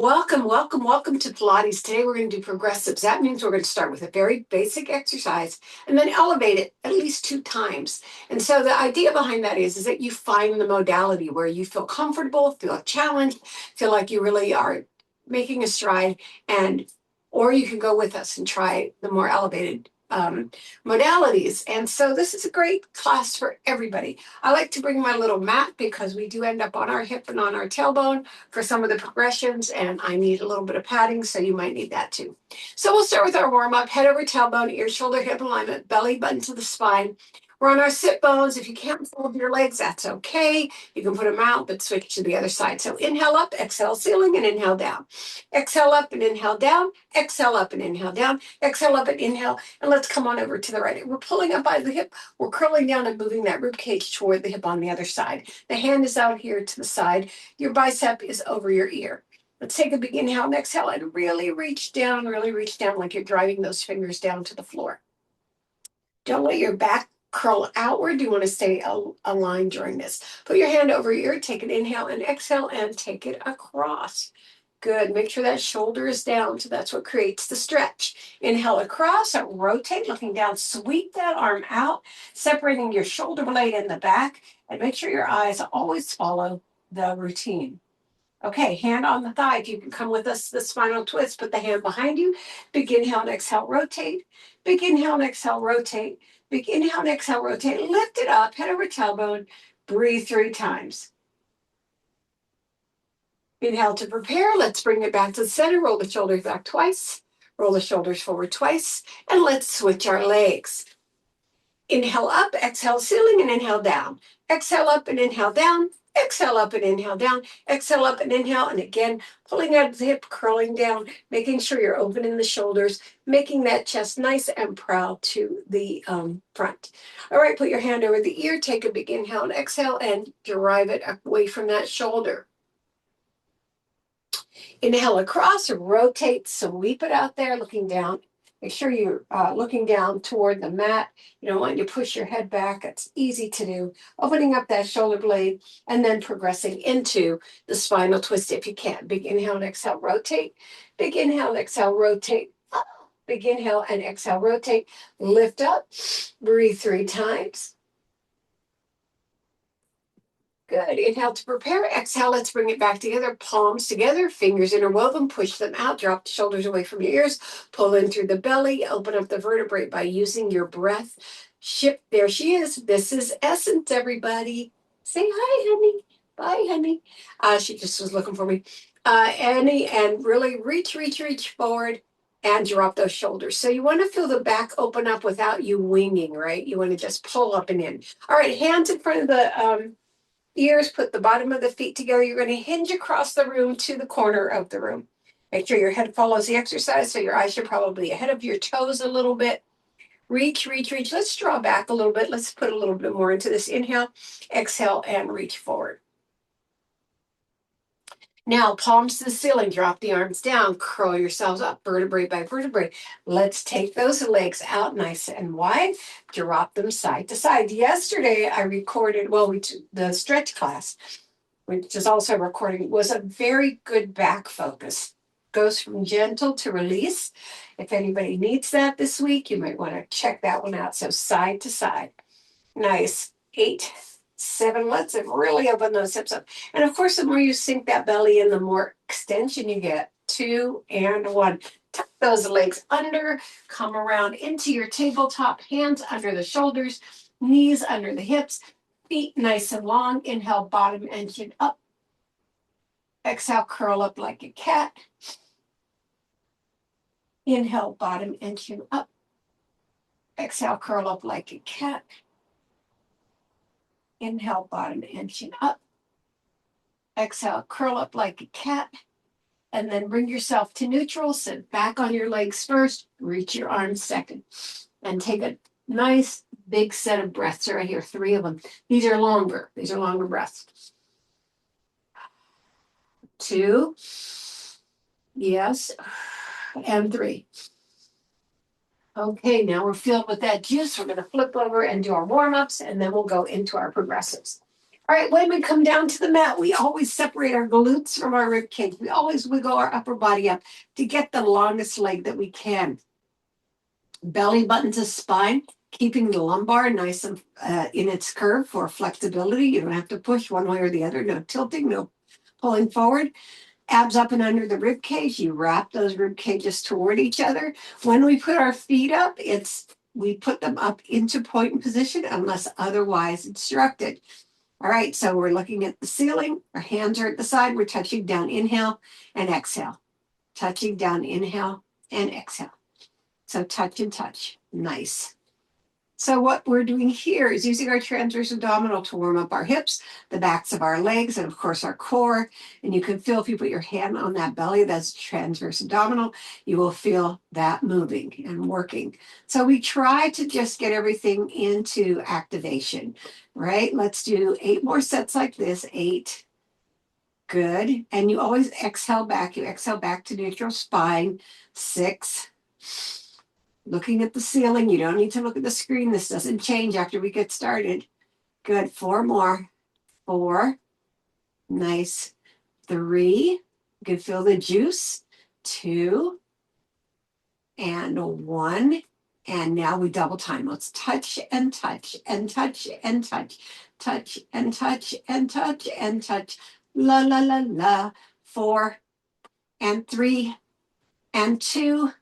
Welcome, welcome, welcome to Pilates. Today we're going to do progressives. That means we're going to start with a very basic exercise and then elevate it at least 2 times. And so the idea behind that is that you find the modality where you feel comfortable, feel challenged, feel like you really are making a stride, or you can go with us and try the more elevated modalities. And so this is a great class for everybody. I like to bring my little mat because we do end up on our hip and on our tailbone for some of the progressions, and I need a little bit of padding, so you might need that too. So we'll start with our warm-up, head over tailbone, ear, shoulder, hip alignment, belly button to the spine. We're on our sit bones. If you can't fold your legs, that's okay. You can put them out, but switch to the other side. So inhale up, exhale ceiling, and inhale down. Exhale up and inhale down, exhale up and inhale down, exhale up and inhale, and let's come on over to the right. We're pulling up by the hip, we're curling down and moving that rib cage toward the hip on the other side. The hand is out here to the side. Your bicep is over your ear. Let's take a big inhale and exhale and really reach down like you're driving those fingers down to the floor. Don't let your back curl outward. You want to stay aligned during this. Put your hand over your ear, take an inhale and exhale and take it across. Good. Make sure that shoulder is down. So that's what creates the stretch. Inhale across, rotate, looking down, sweep that arm out, separating your shoulder blade in the back, and make sure your eyes always follow the routine. Okay, hand on the thigh. If you can come with us, the spinal twist, put the hand behind you. Big inhale and exhale, rotate. Big inhale and exhale, rotate. Big inhale and exhale, rotate. Lift it up, head over tailbone. Breathe 3 times. Inhale to prepare. Let's bring it back to the center. Roll the shoulders back twice. Roll the shoulders forward twice. And let's switch our legs. Inhale up, exhale ceiling, and inhale down. Exhale up and inhale down. Exhale up and inhale down. Exhale up and inhale. And again, pulling out the hip, curling down, making sure you're opening the shoulders, making that chest nice and proud to the front. All right, put your hand over the ear, take a big inhale and exhale, and drive it away from that shoulder. Inhale across, rotate, sweep it out there, looking down. Make sure you're looking down toward the mat. You don't want you to push your head back. It's easy to do. Opening up that shoulder blade and then progressing into the spinal twist if you can. Big inhale and exhale, rotate. Big inhale and exhale, rotate. Big inhale and exhale, rotate. Lift up. Breathe 3 times. Good. Inhale to prepare. Exhale, let's bring it back together. Palms together, fingers interwoven. Push them out. Drop the shoulders away from your ears. Pull in through the belly. Open up the vertebrae by using your breath. Shift. There she is. This is Essence, everybody. Say hi, honey. Bye, honey. She just was looking for me. Annie, and really reach forward and drop those shoulders. So you want to feel the back open up without you winging, right? You want to just pull up and in. All right, hands in front of the ears, put the bottom of the feet together. You're going to hinge across the room to the corner of the room. Make sure your head follows the exercise, so your eyes are probably ahead of your toes a little bit. Reach. Let's draw back a little bit. Let's put a little bit more into this. Inhale, exhale, and reach forward. Now, palms to the ceiling, drop the arms down, curl yourselves up, vertebrae by vertebrae. Let's take those legs out nice and wide, drop them side to side. Yesterday, I recorded, the stretch class, which is also recording, was a very good back focus. Goes from gentle to release. If anybody needs that this week, you might want to check that one out. So side to side. Nice. 8, 7, let's really open those hips up. And of course, the more you sink that belly in, the more extension you get. 2 and 1. Tuck those legs under, come around into your tabletop, hands under the shoulders, knees under the hips, feet nice and long. Inhale, bottom and chin up. Exhale, curl up like a cat. Inhale, bottom and chin up. Exhale, curl up like a cat. Inhale, bottom and chin up. Exhale, curl up like a cat. And then bring yourself to neutral. Sit back on your legs first. Reach your arms second. And take a nice big set of breaths right here. 3 of them. These are longer breaths. 2. Yes. And 3. Okay, now we're filled with that juice. We're going to flip over and do our warm-ups, and then we'll go into our progressives. All right, when we come down to the mat, we always separate our glutes from our rib cage. We always wiggle our upper body up to get the longest leg that we can. Belly button to spine, keeping the lumbar nice and in its curve for flexibility. You don't have to push one way or the other. No tilting, no pulling forward. Abs up and under the rib cage. You wrap those rib cages toward each other. When we put our feet up, we put them up into point position unless otherwise instructed. All right, so we're looking at the ceiling. Our hands are at the side. We're touching down, inhale and exhale. Touching down, inhale and exhale. So touch and touch. Nice. So what we're doing here is using our transverse abdominal to warm up our hips, the backs of our legs, and of course our core. And you can feel if you put your hand on that belly, that's transverse abdominal, you will feel that moving and working. So we try to just get everything into activation, right? Let's do 8 more sets like this. 8. Good. And you always exhale back. You exhale back to neutral spine. 6. Looking at the ceiling. You don't need to look at the screen. This doesn't change after we get started. Good. 4 more. 4. Nice. 3. You can feel the juice. 2. And 1. And now we double time. Let's touch and touch and touch and touch. Touch and touch and touch and touch. La, la, la, la. 4 and 3 and 2.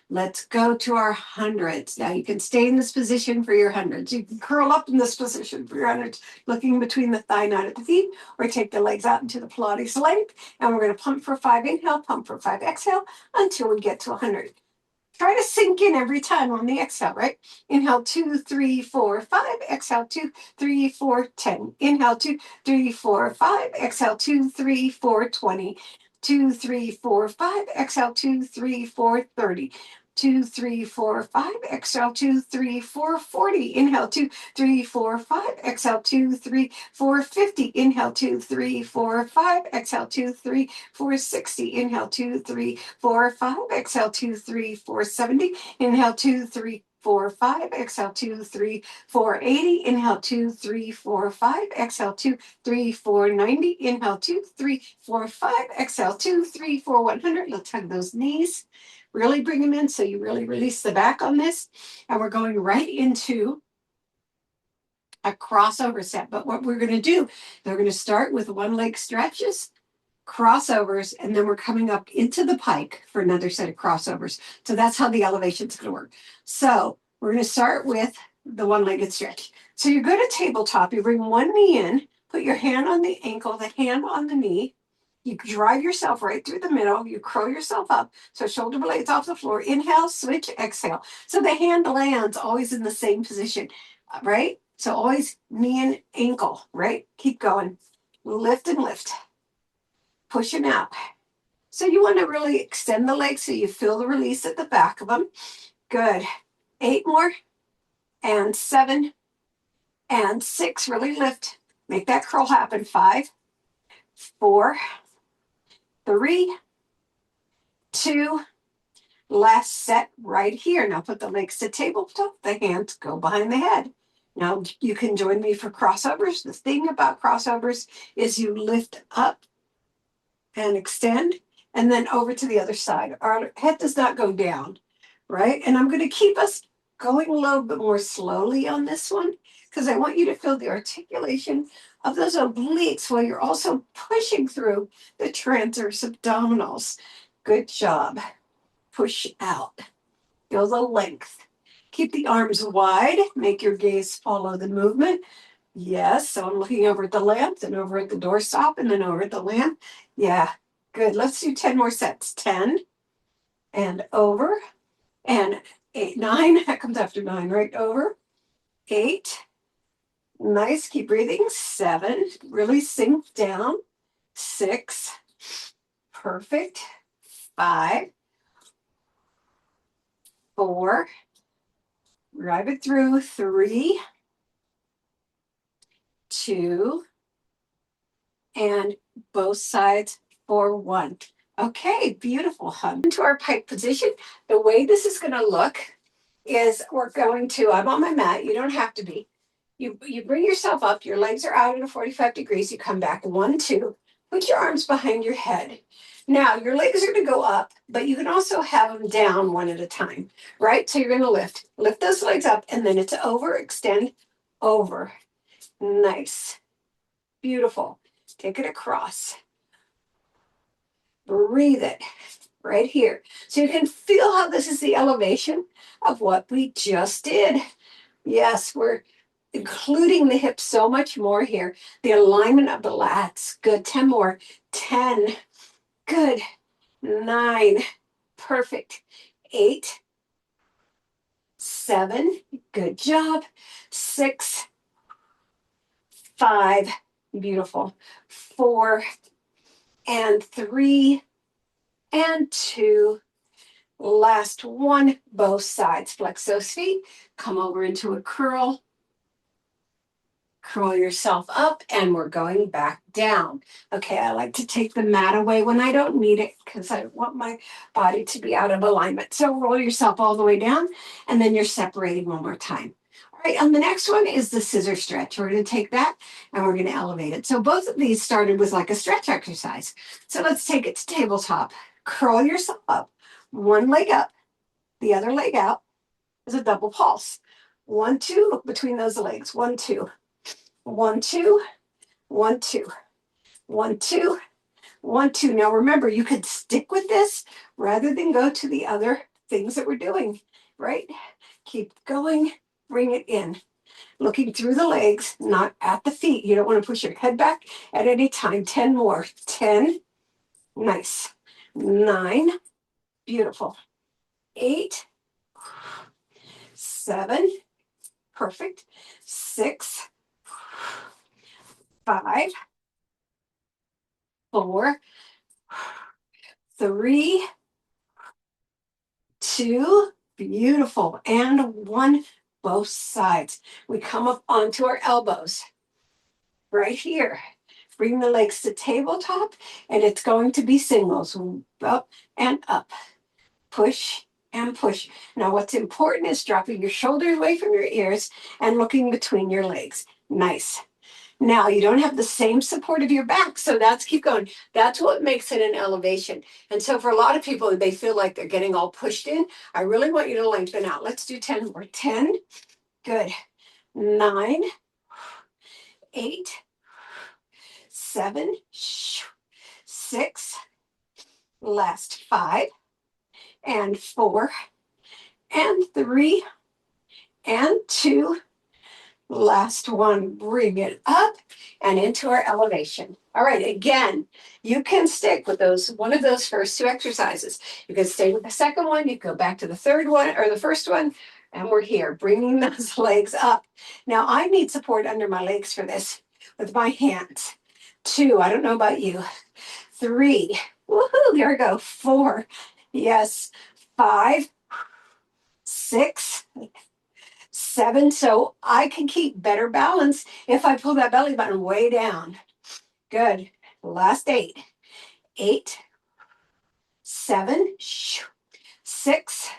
Let's go to our hundreds. Now you can stay in this position for your hundreds. You can curl up in this position for your hundreds, looking between the thigh knot at the feet, or take the legs out into the Pilates length. And we're going to pump for 5 inhale, pump for 5 exhale until we get to 100. Try to sink in every time on the exhale, right? Inhale, 2, 3, 4, 5. Exhale, 2, 3, 4, 10. Inhale, 2, 3, 4, 5. Exhale, 2, 3, 4, 20. 2, 3, 4, 5. Exhale, 2, 3, 4, 30. 2, 3, 4, 5. Exhale, 2, 3, 4, 40. Inhale, 2, 3, 4, 5. Exhale, 2, 3, 4, 50. Inhale, 2, 3, 4, 5. Exhale, 2, 3, 4, 60. Inhale, 2, 3, 4, 5. Exhale, 2, 3, 4, 70. Inhale, 2, 3, 4, 5. Exhale, 2, 3, 4, 80. Inhale, 2, 3, 4, 5. Exhale, 2, 3, 4, 90. Inhale, 2, 3, 4, 5. Exhale, 2, 3, 4, 100. Let's hug those knees. Really bring them in so you really release the back on this. And we're going right into a crossover set. But what we're going to do, they're going to start with one leg stretches, crossovers, and then we're coming up into the pike for another set of crossovers. So that's how the elevation is going to work. So we're going to start with the one-legged stretch. So you go to tabletop, you bring one knee in, put your hand on the ankle, the hand on the knee. You drive yourself right through the middle. You curl yourself up so shoulder blades off the floor. Inhale, switch, exhale. So the hand lands always in the same position, right? So always knee and ankle, right? Keep going. Lift and lift. Pushing out. So you want to really extend the legs so you feel the release at the back of them. Good. 8 more. And 7. And 6. Really lift. Make that curl happen. 5, 4, 3, 2, last set right here. Now put the legs to tabletop, the hands go behind the head. Now you can join me for crossovers. The thing about crossovers is you lift up and extend and then over to the other side. Our head does not go down, right? And I'm going to keep us going a little bit more slowly on this one because I want you to feel the articulation of those obliques while you're also pushing through the transverse abdominals. Good job. Push out. Feel the length. Keep the arms wide. Make your gaze follow the movement. Yes, so I'm looking over at the lamp, then over at the doorstop, and then over at the lamp. Yeah, good. Let's do 10 more sets. 10 and over and 8, 9. That comes after 9, right? Over. 8. Nice. Keep breathing. 7. Really sink down. 6. Perfect. 5. 4. Drive it through. 3. 2. And both sides for 1. Okay, beautiful. Hug into our pike position. The way this is going to look is we're going to, I'm on my mat. You don't have to be. You bring yourself up, your legs are out at a 45 degrees, you come back, 1, 2, put your arms behind your head. Now, your legs are gonna go up, but you can also have them down one at a time, right? So you're gonna lift those legs up, and then it's over, extend, over. Nice, beautiful. Take it across. Breathe it right here. So you can feel how this is the elevation of what we just did. Yes, we're including the hips so much more here. The alignment of the lats. Good. 10 more. 10. Good. 9. Perfect. 8. 7. Good job. 6. 5. Beautiful. 4 and 3 and 2. Last one. Both sides. Flex those feet. Come over into a curl. Curl yourself up, and we're going back down. Okay, I like to take the mat away when I don't need it because I want my body to be out of alignment. So roll yourself all the way down, and then you're separating one more time. All right, and the next one is the scissor stretch. We're going to take that and we're going to elevate it. So both of these started with like a stretch exercise. So let's take it to tabletop. Curl yourself up, one leg up, the other leg out is a double pulse. 1, 2, look between those legs. 1, 2. 1, 2, 1, 2, 1, 2, 1, 2. Now remember, you could stick with this rather than go to the other things that we're doing, right? Keep going, bring it in. Looking through the legs, not at the feet. You don't want to push your head back at any time. 10 more. 10, nice. 9, beautiful. 8, 7, perfect. 6, 5, 4, 3, 2, beautiful, and 1, both sides. We come up onto our elbows right here. Bring the legs to tabletop, and it's going to be singles, up and up, push and push. Now what's important is dropping your shoulders away from your ears and looking between your legs. Nice. Now you don't have the same support of your back, so that's keep going. That's what makes it an elevation. And so for a lot of people, they feel like they're getting all pushed in. I really want you to lengthen out. Let's do 10 more. 10, good. 9, 8, 7, 6, last 5, and 4, and 3, and 2, last one. Bring it up and into our elevation. All right, again, you can stick with one of those first 2 exercises. You can stay with the second one, you go back to the third one or the first one, and we're here, bringing those legs up. Now, I need support under my legs for this with my hands. 2, I don't know about you. 3, woohoo, here we go. 4, yes. 5, 6, 7. So I can keep better balance if I pull that belly button way down. Good. Last 8. 8, 7, 6,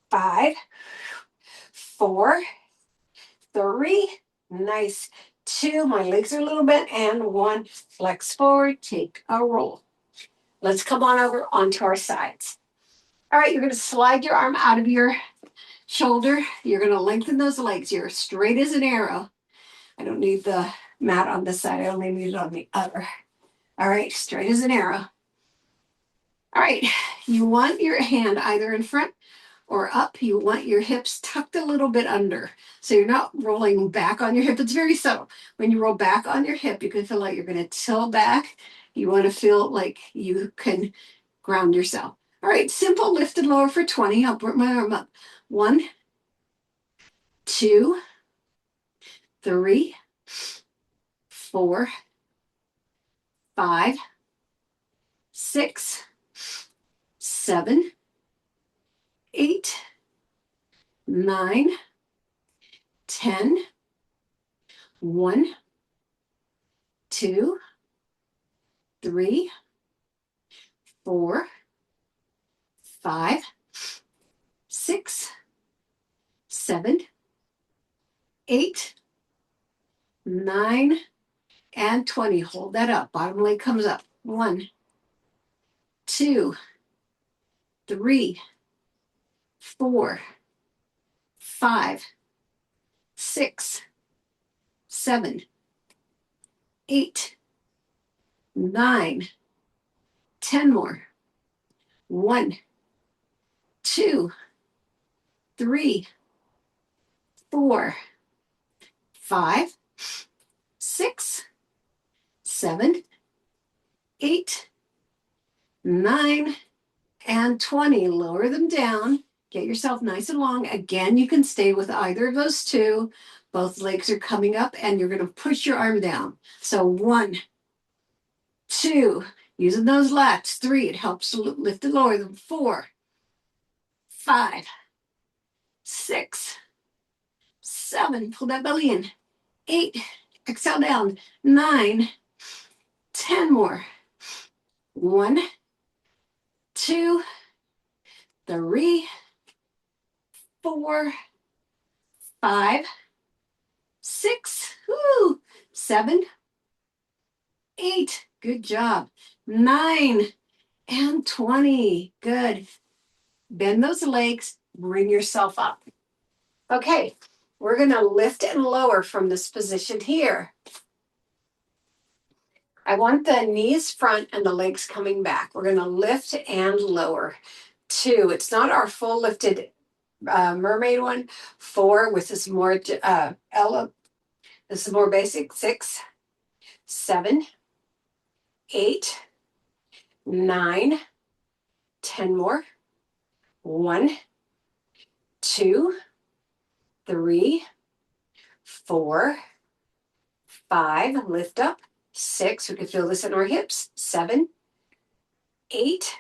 5, 4, 3. Nice. 2. My legs are a little bent. And 1. Flex forward. Take a roll. Let's come on over onto our sides. All right. You're going to slide your arm out of your shoulder. You're going to lengthen those legs. You're straight as an arrow. I don't need the mat on this side. I only need it on the other. All right, straight as an arrow. All right, you want your hand either in front or up. You want your hips tucked a little bit under. So you're not rolling back on your hip. It's very subtle. When you roll back on your hip, you can feel like you're going to tilt back. You want to feel like you can ground yourself. All right, simple lift and lower for 20. I'll put my arm up. 1, 2, 3, 4, 5, 6, 7, 8, 9, 10, 1, 2, 3, 4, 5, 6, 7, 8, 9, and 20. Hold that up. Bottom leg comes up. 1, 2, 3, 4, 5, 6, 7, 8, 9, 10 more. 1, 2, 3, 4, 5, 6, 7, 8, 9, and 20. Lower them down. Get yourself nice and long. Again, you can stay with either of those two. Both legs are coming up and you're going to push your arm down. So 1, 2, using those lats. 3, it helps to lift and lower them. 4, 5, 6, 7, pull that belly in. 8, exhale down. 9, 10 more. 1, 2, 3, 4, 5, 6, 7, 8, good job. 9, and 20, good. Bend those legs, bring yourself up. Okay, we're gonna lift and lower from this position here. I want the knees front and the legs coming back. We're gonna lift and lower. 2, it's not our full lifted mermaid one. 4, which is more this is more basic. 6, 7, 8, 9, 10 more. 1, 2, 3, 4, 5, lift up. 6, we can feel this in our hips. 7, 8,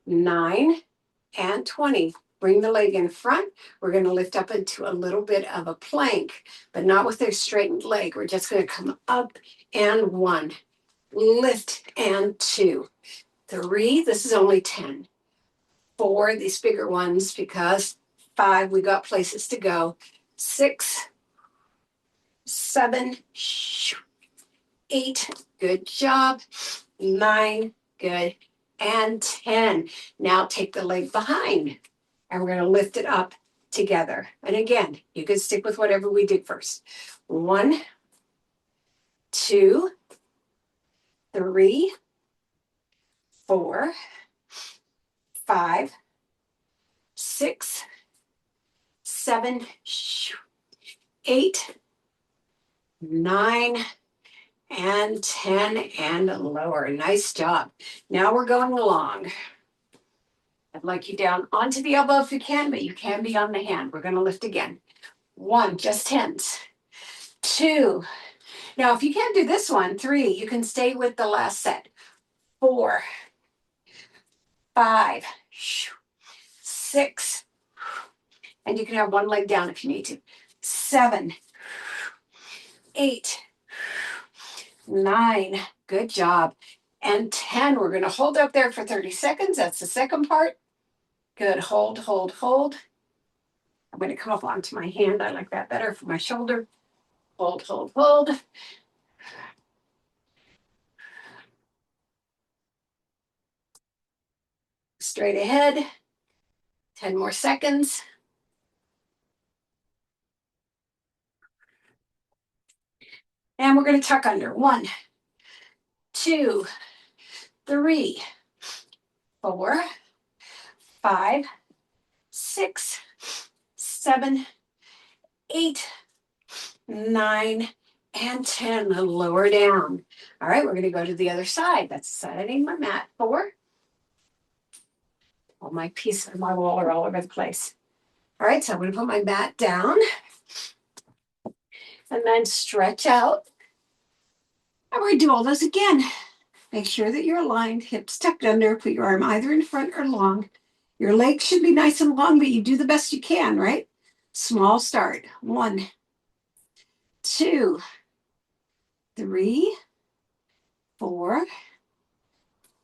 9, and 20. Bring the leg in front. We're going to lift up into a little bit of a plank, but not with a straightened leg. We're just going to come up and 1. Lift and 2. 3, this is only 10. 4, these bigger ones, because 5, we got places to go. 6, 7, 8, good job. 9, good. And 10. Now take the leg behind and we're going to lift it up together. And again, you can stick with whatever we did first. 1, 2, 3, 4, 5, 6, 7, 8, 9, and 10, and lower. Nice job. Now we're going along. I'd like you down onto the elbow if you can, but you can be on the hand. We're going to lift again. 1, just hands. 2. Now, if you can't do this one, 3, you can stay with the last set. 4, 5, 6, and you can have one leg down if you need to. 7, 8, 9, good job. And 10, we're going to hold up there for 30 seconds. That's the second part. Good, hold, hold, hold. I'm going to come up onto my hand. I like that better for my shoulder. Hold, hold, hold. Straight ahead. 10 more seconds. And we're going to tuck under. 1, 2, 3, 4, 5, 6, 7, 8, 9, and 10. Lower down. All right, we're going to go to the other side. That's the side I need my mat for. All my pieces of my wall are all over the place. All right, so I'm going to put my mat down and then stretch out. And we're going to do all those again. Make sure that you're aligned, hips tucked under, put your arm either in front or long. Your legs should be nice and long, but you do the best you can, right? Small start. 1, 2, 3, 4,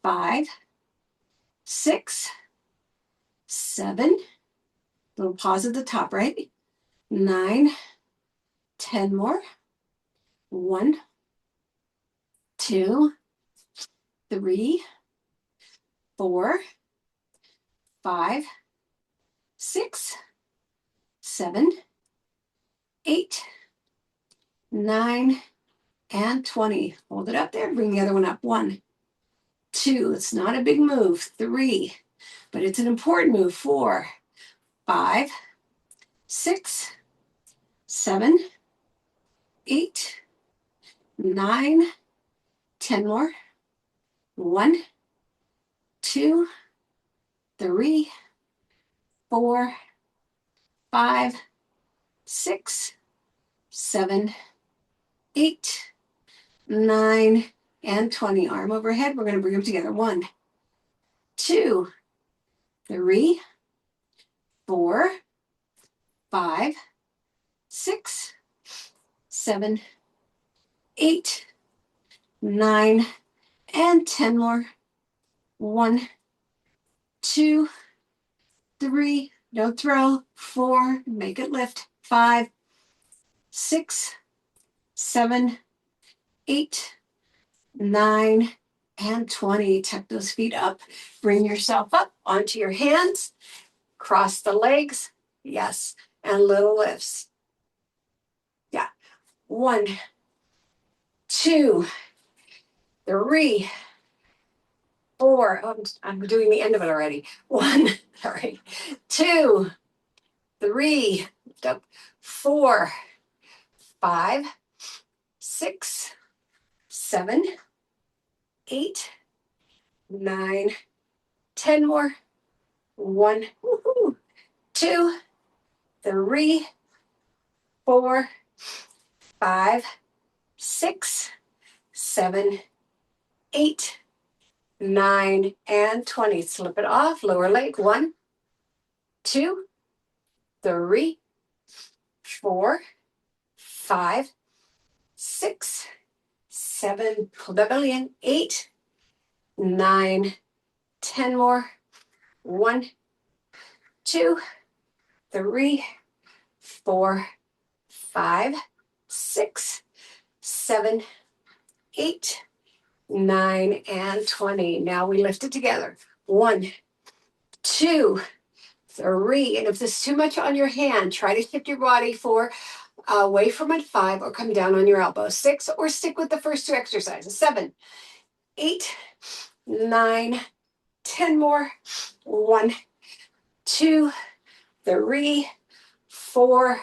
5, 6, 7. Little pause at the top, right? 9, 10 more. 1, 2, 3, 4, 5, 6, 7, 8, 9, and 20. Hold it up there. Bring the other one up. 1, 2. It's not a big move. 3, but it's an important move. 4, 5, 6, 7, 8, 9, 10 more. 1, 2, 3, 4, 5, 6, 7, 8, 9, and 20. Arm overhead. We're going to bring them together. 1, 2, 3, 4, 5, 6, 7, 8, 9, and 10 more. 1, 2, 3, don't throw. 4, make it lift. 5, 6, 7, 8, 9, and 20. Tuck those feet up. Bring yourself up onto your hands. Cross the legs. Yes. And little lifts. Yeah. 1, 2, 3, 4. Oh, I'm doing the end of it already. 1, sorry. 2, 3, 4, 5, 6, 7, 8, 9, 10 more. 1, 2, 3, 4, 5, 6, 7, 8, 9, and 20. Slip it off. Lower leg. 1, 2, 3, 4, 5, 6, 7. Pull that belly in. 8, 9, 10 more. 1, 2, 3, 4, 5, 6, 7, 8, 9, and 20. Now we lift it together. 1, 2, 3. And if this is too much on your hand, try to shift your body away from it. 5, or come down on your elbow. 6, or stick with the first 2 exercises. 7, 8, 9, 10 more. 1, 2, 3, 4,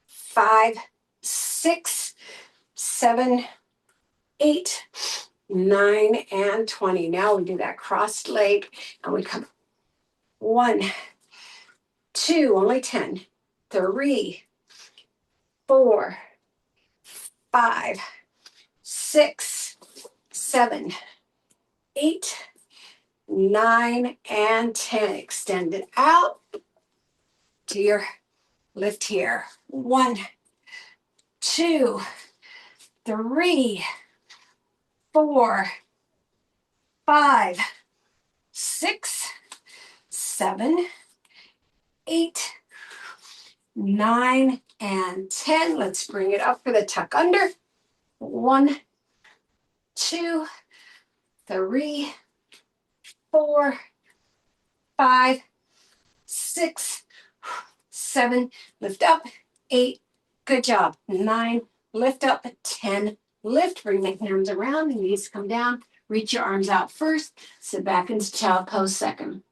5, 6, 7, 8, 9, and 20. Now we do that crossed leg and we come 1, 2, only 10, 3, 4, 5, 6, 7, 8, 9, and 10. Extend it out to your lift here. 1, 2, 3, 4, 5, 6, 7, 8, 9, and 10. Let's bring it up for the tuck under. 1, 2, 3, 4, 5, 6, 7. Lift up. 8. Good job. 9. Lift up. 10. Lift. Bring the hands around. The knees come down. Reach your arms out first. Sit back into child pose second.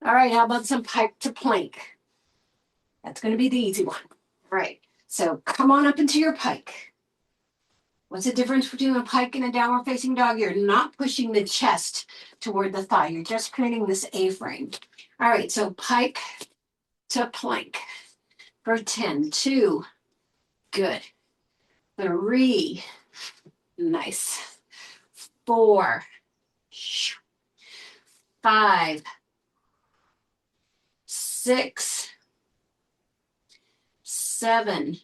All right, how about some pike to plank? That's going to be the easy one. All right, so come on up into your pike. What's the difference between a pike and a downward facing dog? You're not pushing the chest toward the thigh. You're just creating this A-frame. All right, so pike to plank for 10. 2, good. 3, nice. 4, 5, 6, 7,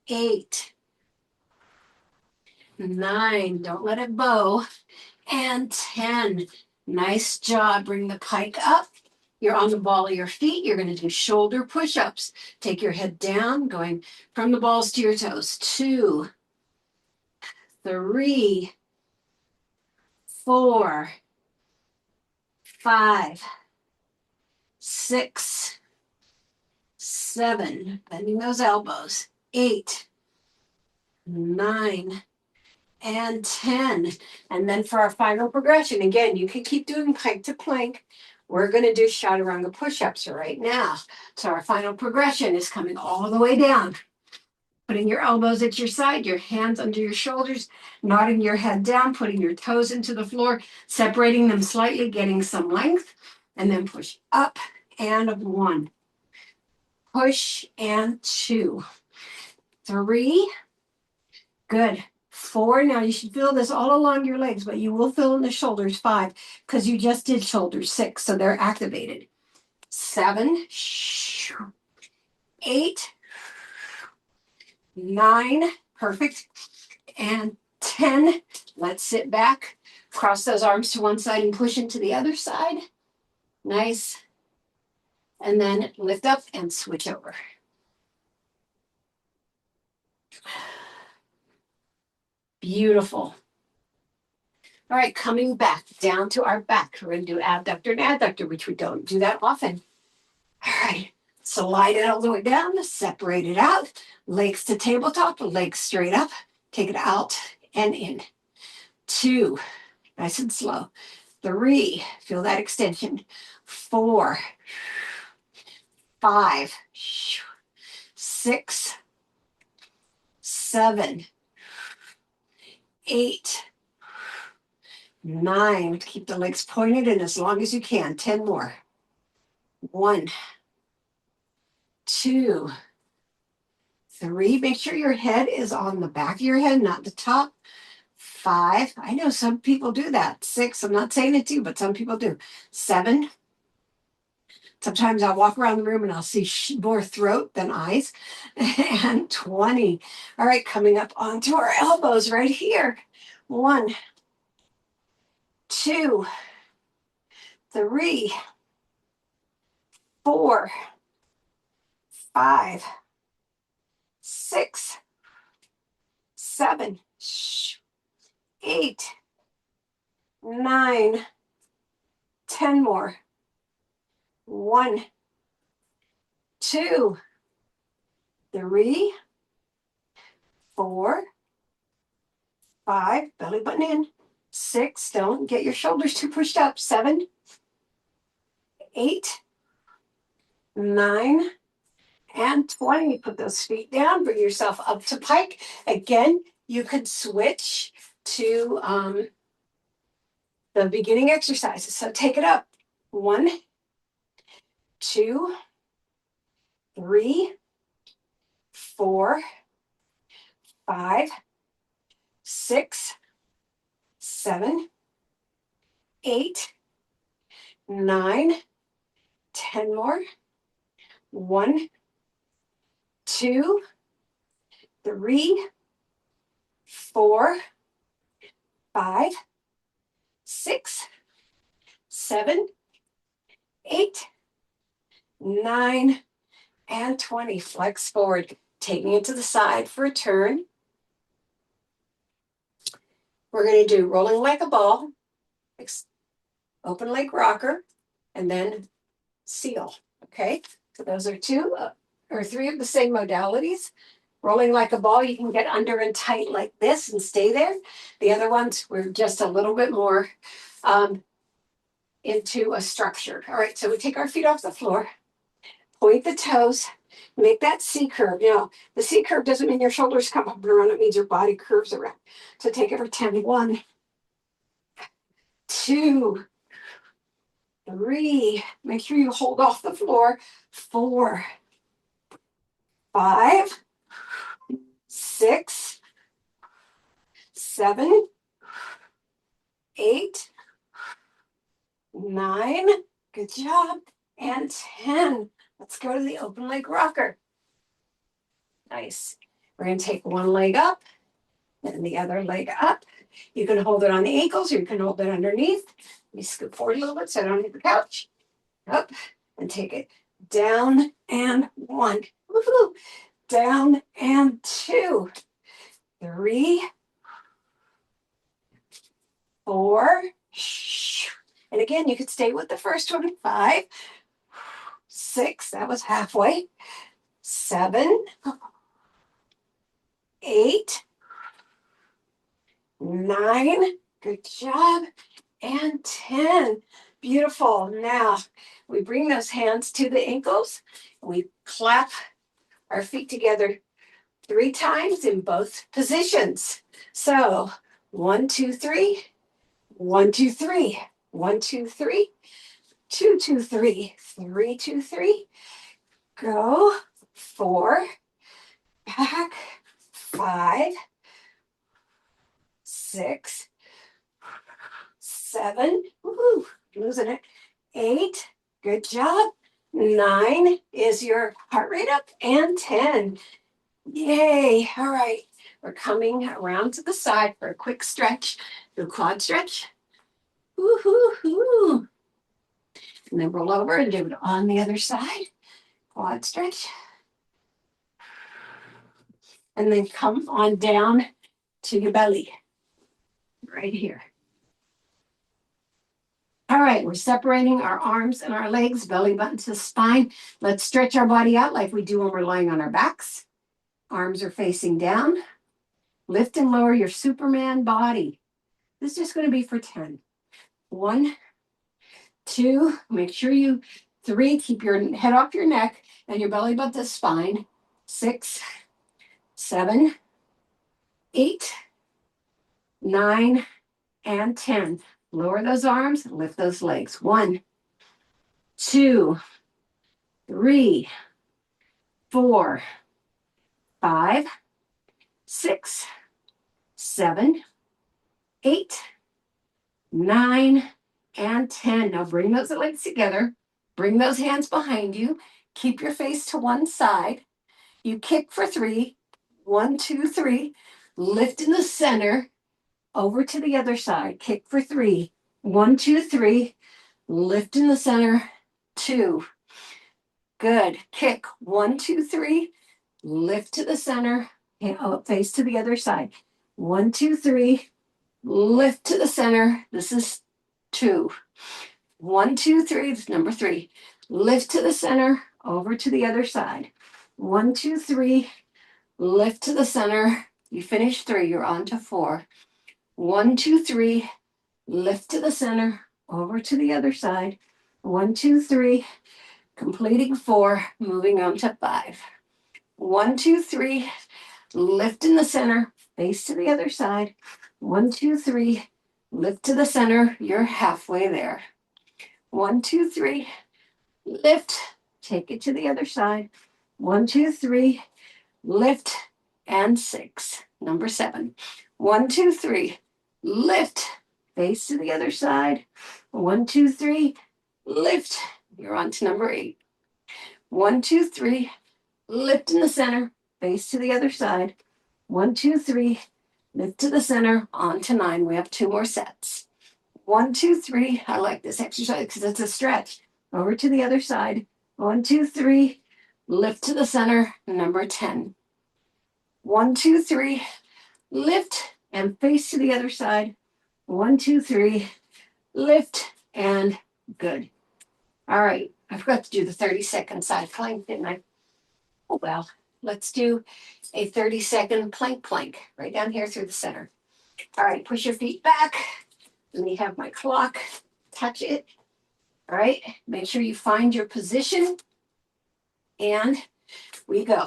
8, 9, don't let it bow, and 10. Nice job. Bring the pike up. You're on the ball of your feet. You're going to do shoulder push-ups. Take your head down, going from the balls to your toes. 2, 3, 4, 5, 6, 7, bending those elbows. 8, 9, and 10. And then for our final progression, again, you can keep doing pike to plank. We're going to do chaturanga push-ups right now. So our final progression is coming all the way down. Putting your elbows at your side, your hands under your shoulders, nodding your head down, putting your toes into the floor, separating them slightly, getting some length, and then push up and 1. Push and 2. 3. Good. 4. Now you should feel this all along your legs, but you will feel in the shoulders. 5, because you just did shoulders. 6, so they're activated. 7. 8. 9. Perfect. And 10. Let's sit back. Cross those arms to one side and push into the other side. Nice. And then lift up and switch over. Beautiful. All right, coming back down to our back. We're going to do abductor and adductor, which we don't do that often. All right, slide it all the way down, separate it out. Legs to tabletop, legs straight up. Take it out and in. 2, nice and slow. 3, feel that extension. 4, 5, 6, 7, 8, 9. Keep the legs pointed in as long as you can. 10 more. 1, 2, 3. Make sure your head is on the back of your head, not the top. 5. I know some people do that. 6. I'm not saying it to you, but some people do. 7. Sometimes I'll walk around the room and I'll see more throat than eyes. And 20. All right, coming up onto our elbows right here. 1, 2, 3, 4, 5, 6, 7, 8, 9, 10 more. 1, 2, 3, 4, 5, belly button in. 6, don't get your shoulders too pushed up. 7, 8, 9, and 20. Put those feet down, bring yourself up to pike. Again, you could switch to the beginning exercises. So take it up. 1, 2, 3, 4, 5, 6, 7, 8, 9, 10 more. 1, 2, 3, 4, 5, 6, 7, 8, 9, and 20. Flex forward, taking it to the side for a turn. We're going to do rolling like a ball, open leg rocker, and then seal. Okay, so those are 2 or 3 of the same modalities. Rolling like a ball, you can get under and tight like this and stay there. The other ones, we're just a little bit more into a structure. All right, so we take our feet off the floor, point the toes, make that C curve. Now, the C curve doesn't mean your shoulders come up and around. It means your body curves around. So take it for 10. 1, 2, 3. Make sure you hold off the floor. 4, 5, 6, 7, 8, 9. Good job. And 10. Let's go to the open leg rocker. Nice. We're going to take one leg up and the other leg up. You can hold it on the ankles or you can hold it underneath. Let me scoot forward a little bit so I don't hit the couch. Up and take it down and 1. Woohoo. Down and 2, 3, 4. And again, you could stay with the first one. 5, 6. That was halfway. 7, 8, 9. Good job. And 10. Beautiful. Now we bring those hands to the ankles. We clap our feet together 3 times in both positions. So 1, 2, 3. 1, 2, 3. 1, 2, 3. 2, 2, 3. 3, 2, 3. Go. 4. Back. 5. 6. 7. Woo, losing it. 8. Good job. 9 is your heart rate up, and 10. Yay. All right. We're coming around to the side for a quick stretch. Do a quad stretch. Woo-hoo-hoo. And then roll over and do it on the other side. Quad stretch. And then come on down to your belly. Right here. All right, we're separating our arms and our legs, belly button to the spine. Let's stretch our body out like we do when we're lying on our backs. Arms are facing down. Lift and lower your Superman body. This is just going to be for 10. 1, 2, make sure you, 3, keep your head off your neck and your belly button to the spine. 6, 7, 8, 9, and 10. Lower those arms, lift those legs. 1, 2, 3, 4, 5, 6, 7, 8, 9, and 10. Now bring those legs together. Bring those hands behind you. Keep your face to one side. You kick for 3. 1, 2, 3. Lift in the center. Over to the other side. Kick for 3. 1, 2, 3. Lift in the center. 2. Good. Kick. 1, 2, 3. Lift to the center. And face to the other side. 1, 2, 3. Lift to the center. This is 2. 1, 2, 3. This is number 3. Lift to the center. Over to the other side. 1, 2, 3. Lift to the center. You finish 3. You're on to 4. 1, 2, 3. Lift to the center. Over to the other side. 1, 2, 3. Completing 4. Moving on to 5. 1, 2, 3. Lift in the center. Face to the other side. 1, 2, 3. Lift to the center. You're halfway there. 1, 2, 3. Lift. Take it to the other side. 1, 2, 3. Lift. And 6. Number 7. 1, 2, 3. Lift. Face to the other side. 1, 2, 3. Lift. You're on to number 8. 1, 2, 3. Lift in the center. Face to the other side. 1, 2, 3. Lift to the center. On to 9. We have 2 more sets. 1, 2, 3. I like this exercise because it's a stretch. Over to the other side. 1, 2, 3. Lift to the center. Number 10. 1, 2, 3. Lift and face to the other side. 1, 2, 3. Lift and good. All right. I forgot to do the 30-second side plank, didn't I? Oh, well. Let's do a 30-second plank right down here through the center. All right. Push your feet back. Let me have my clock. Touch it. All right. Make sure you find your position. And we go.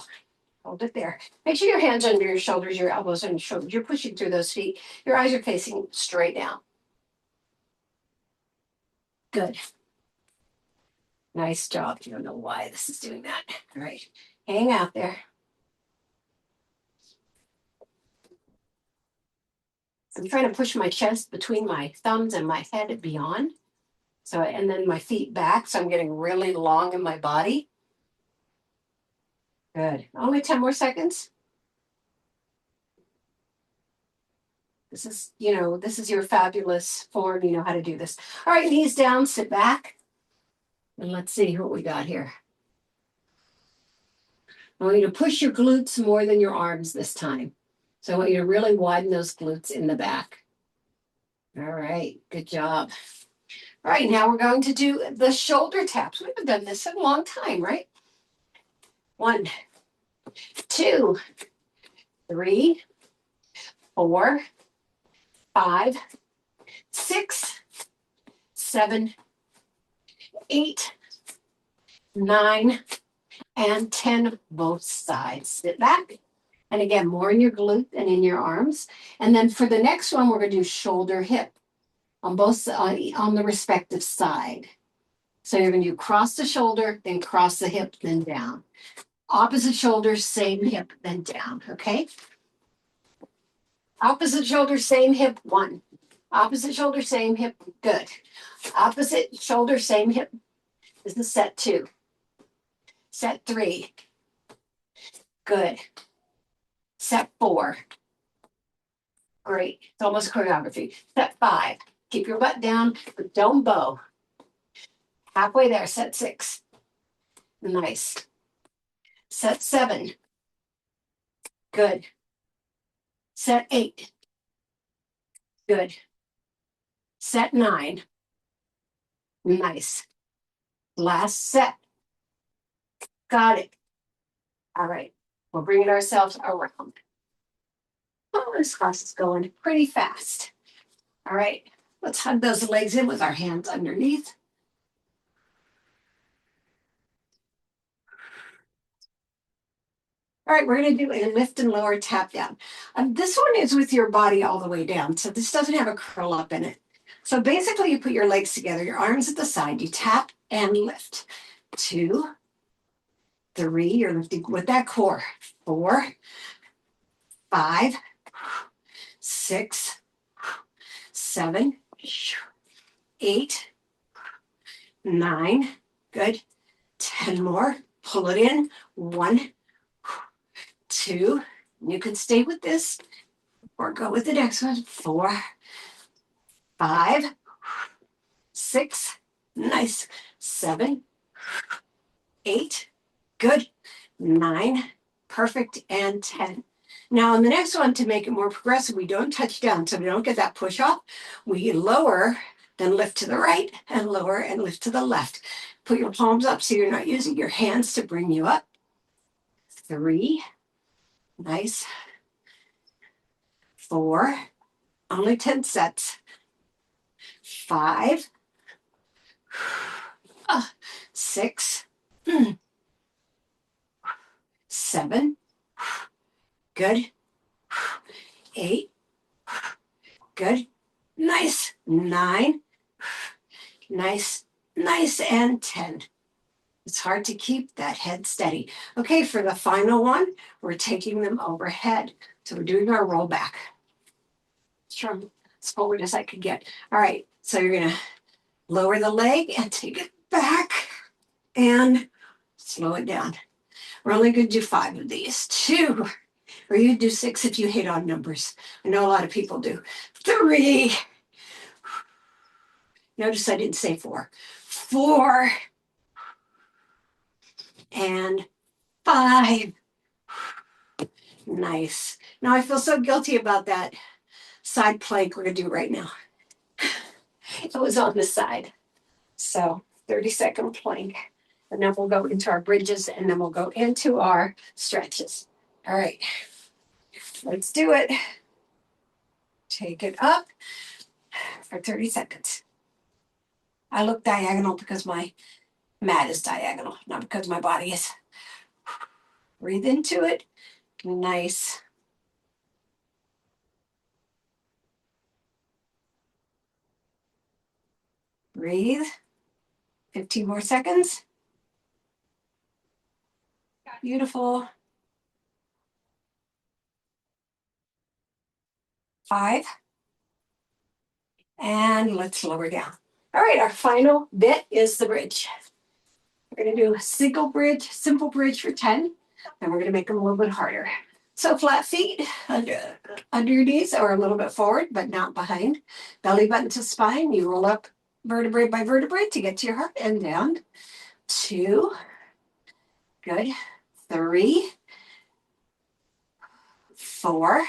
Hold it there. Make sure your hands under your shoulders, your elbows on your shoulders. You're pushing through those feet. Your eyes are facing straight down. Good. Nice job. You don't know why this is doing that. All right. Hang out there. So I'm trying to push my chest between my thumbs and my head beyond. So, and then my feet back. So I'm getting really long in my body. Good. Only 10 more seconds. This is your fabulous form. You know how to do this. All right, knees down, sit back. And let's see what we got here. I want you to push your glutes more than your arms this time. So I want you to really widen those glutes in the back. All right, good job. All right, now we're going to do the shoulder taps. We haven't done this in a long time, right? 1, 2, 3, 4, 5, 6, 7, 8, 9, and 10, both sides. Sit back. And again, more in your glute and in your arms. And then for the next one, we're going to do shoulder hip on both on the respective side. So you're going to do cross the shoulder, then cross the hip, then down. Opposite shoulder, same hip, then down. Okay. Opposite shoulder, same hip, 1. Opposite shoulder, same hip, good. Opposite shoulder, same hip. This is set 2. Set 3, good. Set 4, great. It's almost choreography. Set 5, keep your butt down, but don't bow. Halfway there, set 6, nice. Set 7, good. Set 8, good. Set 9, nice. Last set, got it. All right, we're bringing ourselves around. Oh, this class is going pretty fast. All right, let's hug those legs in with our hands underneath. All right, we're going to do a lift and lower tap down. This one is with your body all the way down, so this doesn't have a curl up in it. So basically, you put your legs together, your arms at the side, you tap and lift. 2, 3, you're lifting with that core. 4, 5, 6, 7, 8, 9, good. 10 more, pull it in. 1, 2, you can stay with this or go with the next one. 4, 5, 6, nice. 7, 8, good. 9, perfect. And 10. Now on the next one, to make it more progressive, we don't touch down, so we don't get that push off. We lower, then lift to the right, and lower and lift to the left. Put your palms up so you're not using your hands to bring you up. 3, nice. 4, only 10 sets. 5, 6, 7, good. 8, good. Nice. 9, nice, nice. And 10. It's hard to keep that head steady. Okay, for the final one, we're taking them overhead. So we're doing our roll back. From as forward as I could get. All right, so you're gonna lower the leg and take it back and slow it down. We're only gonna do 5 of these. 2, or you do 6 if you hate odd numbers. I know a lot of people do. 3, notice I didn't say 4. 4, and 5. Nice. Now I feel so guilty about that side plank we're gonna do right now. It was on the side. So 30-second plank. And then we'll go into our bridges and then we'll go into our stretches. All right, let's do it. Take it up for 30 seconds. I look diagonal because my mat is diagonal, not because my body is. Breathe into it. Nice. Breathe. 15 more seconds. Beautiful. 5. And let's lower down. All right, our final bit is the bridge. We're going to do a single bridge, simple bridge for 10, and we're going to make them a little bit harder. So flat feet under your knees or a little bit forward, but not behind. Belly button to spine. You roll up vertebrae by vertebrae to get to your heart and down. 2, good. 3, 4,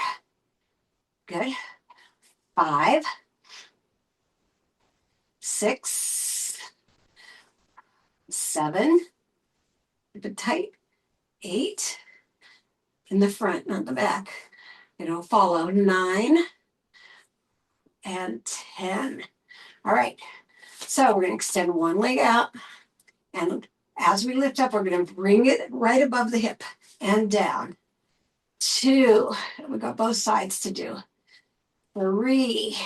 good. 5, 6, 7, keep it tight. 8, in the front, not the back. It'll follow. 9 and 10. All right. So we're going to extend one leg out. And as we lift up, we're going to bring it right above the hip and down. 2, we've got both sides to do. 3,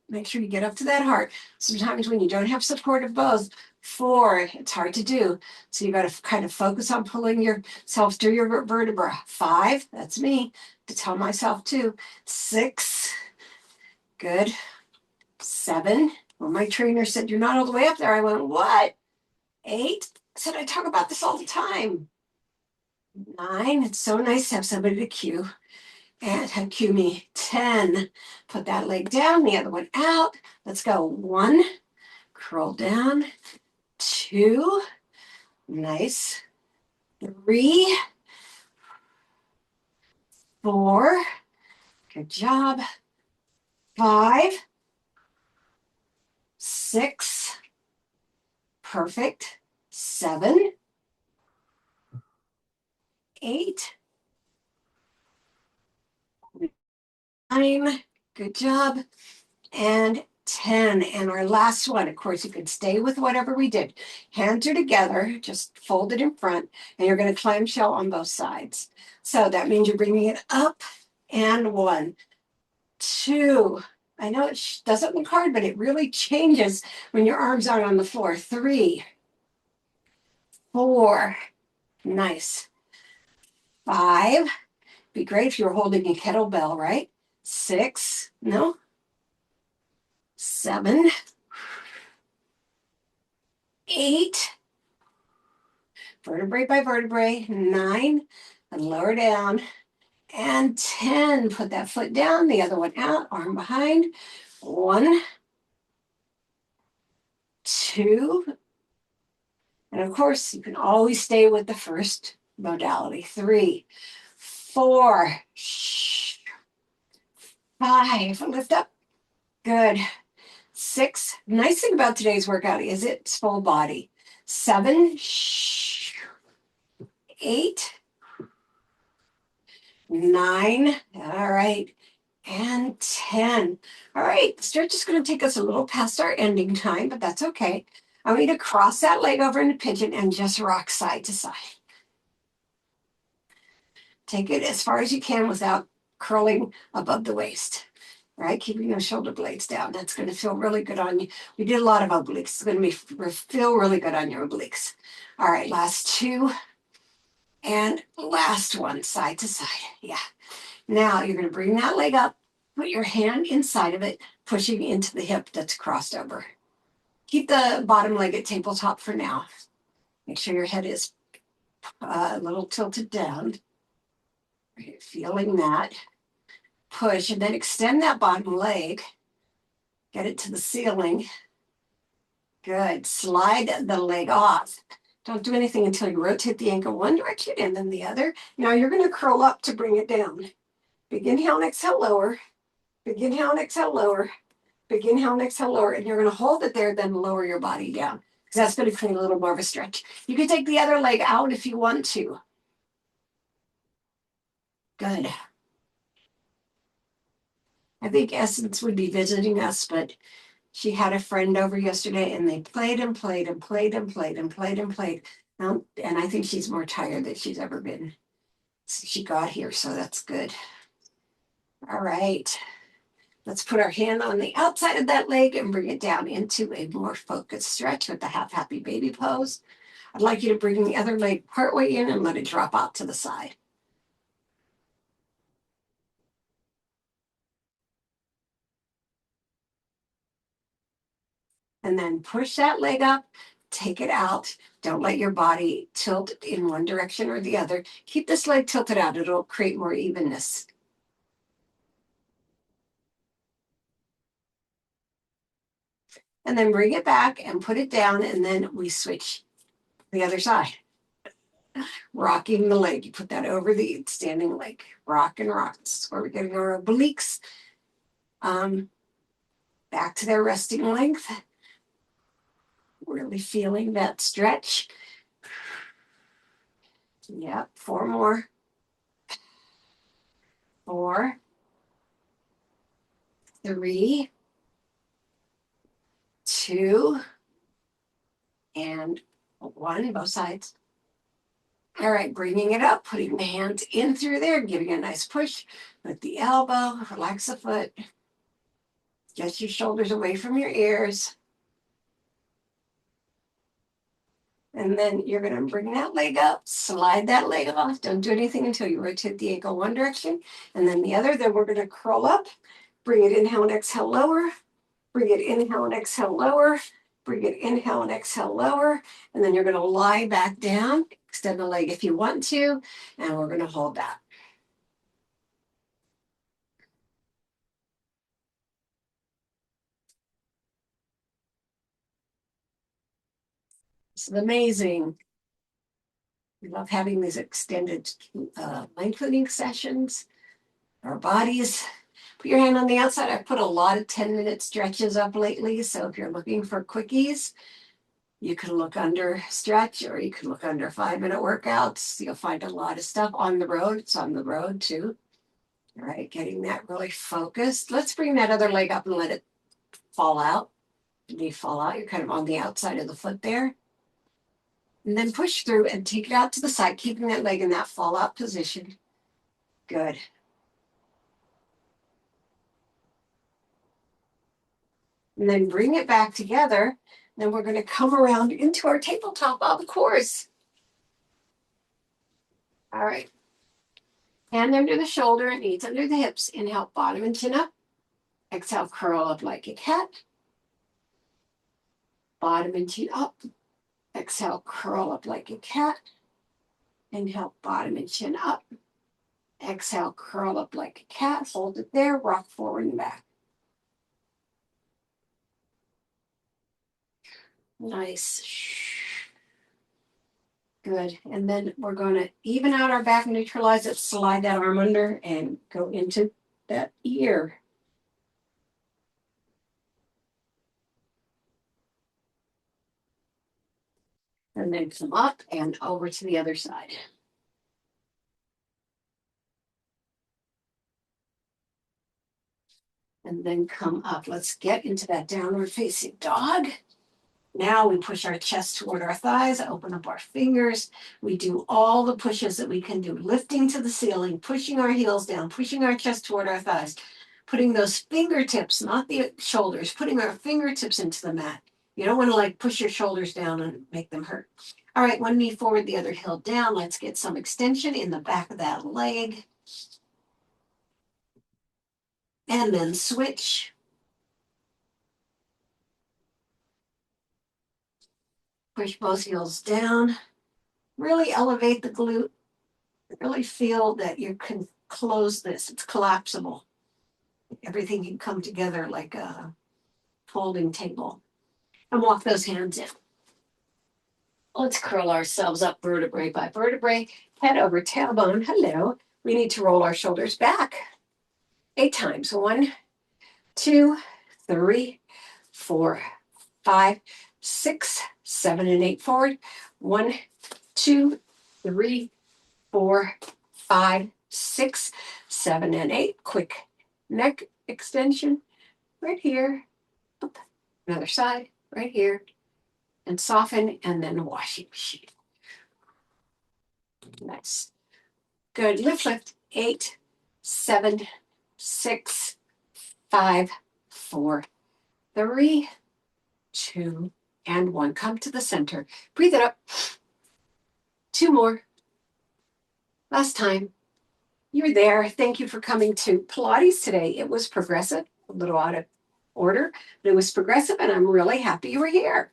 make sure you get up to that heart. Sometimes when you don't have support of both, 4, it's hard to do. So you got to kind of focus on pulling yourself through your vertebra. 5, that's me, to tell myself too. 6, good. 7, well, my trainer said, you're not all the way up there. I went, what? 8, I said, I talk about this all the time. 9, it's so nice to have somebody to cue. And have cue me. 10, put that leg down, the other one out. Let's go. 1, curl down. 2, nice. 3, 4, good job. 5, 6, perfect. 7, 8, 9, good job. And 10. And our last one, of course, you could stay with whatever we did. Hands are together, just folded in front, and you're going to clamshell on both sides. So that means you're bringing it up, and 1, 2. I know it doesn't look hard, but it really changes when your arms are on the floor. 3, 4, nice. 5, be great if you're holding a kettlebell, right? 6, no. 7, 8, vertebrae by vertebrae. 9, and lower down. And 10, put that foot down, the other one out, arm behind. 1, 2, and of course, you can always stay with the first modality. 3, 4, 5, lift up. Good. 6, nice thing about today's workout is it's full body. 7, 8, 9, all right, and 10. All right, stretch is going to take us a little past our ending time, but that's okay. I want you to cross that leg over into pigeon and just rock side to side. Take it as far as you can without curling above the waist. All right, keeping those shoulder blades down. That's going to feel really good on you. We did a lot of obliques. It's going to feel really good on your obliques. All right, last 2. And last one, side to side. Yeah. Now you're going to bring that leg up, put your hand inside of it, pushing into the hip that's crossed over. Keep the bottom leg at tabletop for now. Make sure your head is a little tilted down. Right, feeling that. Push and then extend that bottom leg. Get it to the ceiling. Good. Slide the leg off. Don't do anything until you rotate the ankle one direction and then the other. Now you're going to curl up to bring it down. Big inhale and exhale, lower. Big inhale and exhale, lower. Big inhale and exhale, lower. And you're going to hold it there, then lower your body down. Because that's going to create a little more of a stretch. You can take the other leg out if you want to. Good. I think Essence would be visiting us, but she had a friend over yesterday and they played and played and played and played and played and played. And I think she's more tired than she's ever been. So she got here, so that's good. All right. Let's put our hand on the outside of that leg and bring it down into a more focused stretch with the half happy baby pose. I'd like you to bring the other leg partway in and let it drop out to the side. And then push that leg up, take it out. Don't let your body tilt in one direction or the other. Keep this leg tilted out. It'll create more evenness. And then bring it back and put it down, and then we switch the other side. Rocking the leg. You put that over the standing leg. Rock and rock. This is where we're getting our obliques back to their resting length. Really feeling that stretch. Yep, 4 more. 4, 3, 2, and 1, both sides. All right, bringing it up, putting the hands in through there, giving a nice push with the elbow, relax the foot. Get your shoulders away from your ears. And then you're going to bring that leg up, slide that leg off. Don't do anything until you rotate the ankle one direction and then the other. Then we're going to curl up, bring it inhale and exhale lower, bring it inhale and exhale lower, bring it inhale and exhale lower. And then you're going to lie back down, extend the leg if you want to, and we're going to hold that. This is amazing. We love having these extended lengthening sessions. Our bodies. Put your hand on the outside. I've put a lot of 10-minute stretches up lately. So if you're looking for quickies, you can look under stretch or you can look under 5-minute workouts. You'll find a lot of stuff on the road. It's on the road too. All right, getting that really focused. Let's bring that other leg up and let it fall out. When you fall out, you're kind of on the outside of the foot there. And then push through and take it out to the side, keeping that leg in that fall out position. Good. And then bring it back together. Then we're going to come around into our tabletop, of course. All right. Hand under the shoulder, knees under the hips. Inhale, bottom and chin up. Exhale, curl up like a cat. Bottom and chin up. Exhale, curl up like a cat. Inhale, bottom and chin up. Exhale, curl up like a cat. Hold it there, rock forward and back. Nice. Good. And then we're going to even out our back, neutralize it, slide that arm under, and go into that ear. And then come up and over to the other side. And then come up. Let's get into that downward facing dog. Now we push our chest toward our thighs, open up our fingers. We do all the pushes that we can do, lifting to the ceiling, pushing our heels down, pushing our chest toward our thighs, putting those fingertips, not the shoulders, putting our fingertips into the mat. You don't want to like push your shoulders down and make them hurt. All right, one knee forward, the other heel down. Let's get some extension in the back of that leg. And then switch. Push both heels down. Really elevate the glute. Really feel that you can close this. It's collapsible. Everything can come together like a folding table. And walk those hands in. Let's curl ourselves up vertebrae by vertebrae, head over tailbone. Hello. We need to roll our shoulders back 8 times. 1, 2, 3, 4, 5, 6, 7, and 8 forward. 1, 2, 3, 4, 5, 6, 7, and 8. Quick neck extension right here. Up. Another side right here. And soften, and then washing machine. Nice. Good. Lift, lift. 8, 7, 6, 5, 4, 3, 2, and 1. Come to the center. Breathe it up. 2 more. Last time. You're there. Thank you for coming to Pilates today. It was progressive, a little out of order, but it was progressive, and I'm really happy you were here.